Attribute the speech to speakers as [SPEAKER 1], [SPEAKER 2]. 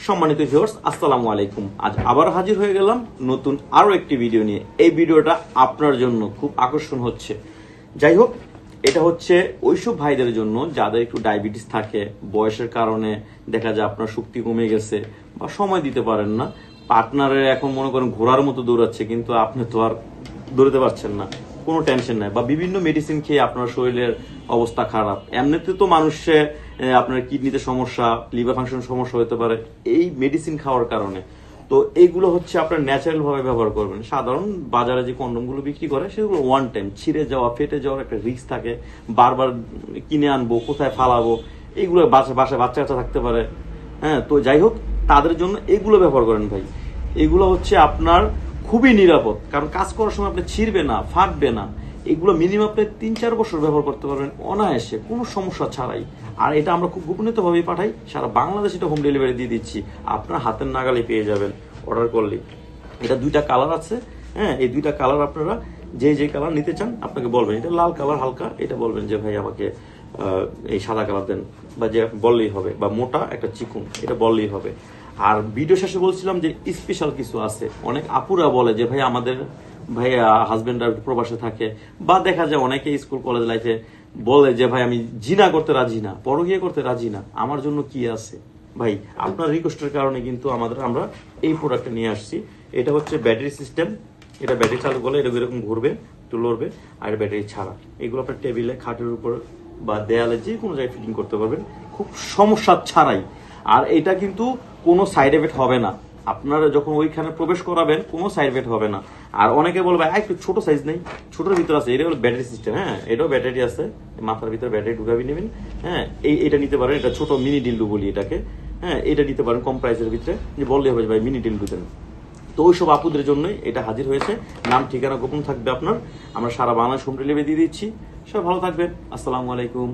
[SPEAKER 1] সম্মানিত ভিউয়ার্স, আসসালামু আলাইকুম। আজ আবার হাজির হয়ে গেলাম নতুন আরো একটি ভিডিও নিয়ে। এই ভিডিওটা আপনার জন্য খুব আকর্ষণ হচ্ছে। যাই হোক, এটা হচ্ছে ওইসব ভাইদের জন্য যাদের একটু ডায়াবেটিস থাকে, বয়সের কারণে দেখা যায় আপনার শক্তি কমে গেছে বা সময় দিতে পারেন না। পার্টনারের এখন মনে করেন ঘোড়ার মতো দৌড়াচ্ছে, কিন্তু আপনি তো আর দৌড়াতে পারছেন না, কোনো টেনশন নাই, বা বিভিন্ন মেডিসিন খেয়ে আপনার শরীরের অবস্থা খারাপ। এমনিতে তো মানুষে আপনার কিডনিতে সমস্যা, লিভার ফাংশন সমস্যা হতে পারে এই মেডিসিন খাওয়ার কারণে। তো এইগুলো হচ্ছে আপনার ন্যাচারাল ভাবে ব্যবহার করবেন। সাধারণ বাজারে যে কন্ডমগুলো বিক্রি করে সেগুলো ওয়ান টাইম, ছিঁড়ে যাওয়া, ফেটে যাওয়ার একটা রিস্ক থাকে। বারবার কিনে আনবো, কোথায় ফালাবো, এইগুলো বাসায় বাচ্চা কাচ্চা থাকতে পারে। হ্যাঁ, তো যাই হোক, তাদের জন্য এগুলো ব্যবহার করেন ভাই। এগুলো হচ্ছে আপনার খুবই নিরাপদ, কারণ কাজ করার সময় আপনি ছিঁড়বে না, ফাটবে না। এগুলো মিনিমাম আপনি 3-4 বছর ব্যবহার করতে পারবেন অনায়াসে, কোনো সমস্যা ছাড়াই। আর এটা আমরা খুব গোপনীয়ভাবে পাঠাই, সারা বাংলাদেশ এটা হোম ডেলিভারি দিয়ে দিচ্ছি, আপনার হাতের নাগালে পেয়ে যাবেন অর্ডার করলে। এটা 2টা কালার আছে। হ্যাঁ, এই 2টা কালার আপনারা যে কালার নিতে চান আপনাকে বলবেন। এটা লাল কালার হালকা, এটা বলবেন যে ভাই আমাকে এই সাদা কালার দেন, বা যে বললেই হবে, বা মোটা একটা চিকুন, এটা বললেই হবে। আর ভিডিও শেষে বলছিলাম যে স্পেশাল কিছু আছে। অনেক আপুরা বলে যে ভাই আমাদের ভাইয়া হাজবেন্ডরা প্রবাসে থাকে, বা দেখা যায় অনেকে স্কুল কলেজ লাইফে বলে যে ভাই আমি জিনা করতে রাজি না, পরকীয়া করতে রাজি না, আমার জন্য কি আছে। ভাই আপনার রিকোয়েস্টের কারণে কিন্তু আমরা এই প্রোডাক্টটা নিয়ে আসছি। এটা হচ্ছে ব্যাটারি সিস্টেম। এটা ব্যাটারি চালু করলে এটা এরকম ঘুরবে, একটু লড়বে। আর ব্যাটারি ছাড়া এগুলো আপনার টেবিলে, খাটের উপর বা দেয়ালে যে কোনো জায়গায় ফিটিং করতে পারবেন খুব সমস্যা ছাড়াই। আর এটা কিন্তু কোনো সাইড এফেক্ট হবে না। আপনারা যখন ওইখানে প্রবেশ করাবেন কোনো সাইড এফেক্ট হবে না। আর অনেকে বলবে একটু ছোট সাইজ নেই, ছোটোর ভিতরে আছে। এটা হলো ব্যাটারি সিস্টেম। হ্যাঁ, এটাও ব্যাটারি আছে, মাথার ভিতরে ব্যাটারি ঢুকাবি নেবেন। হ্যাঁ, এটা নিতে পারেন, এটা ছোট মিনি ডিল্ডু বলি এটাকে। হ্যাঁ, এটা নিতে পারেন কম প্রাইসের ভিতরে, যে বললে হবে ভাই মিনি ডিল্ডু দেন। তো ওইসব আপুদের জন্যই এটা হাজির হয়েছে। নাম ঠিকানা গোপন থাকবে আপনার। আমরা সারা বাংলাদেশ হোম ডেলিভারি দিয়ে দিচ্ছি। সব ভালো থাকবেন। আসসালামু আলাইকুম।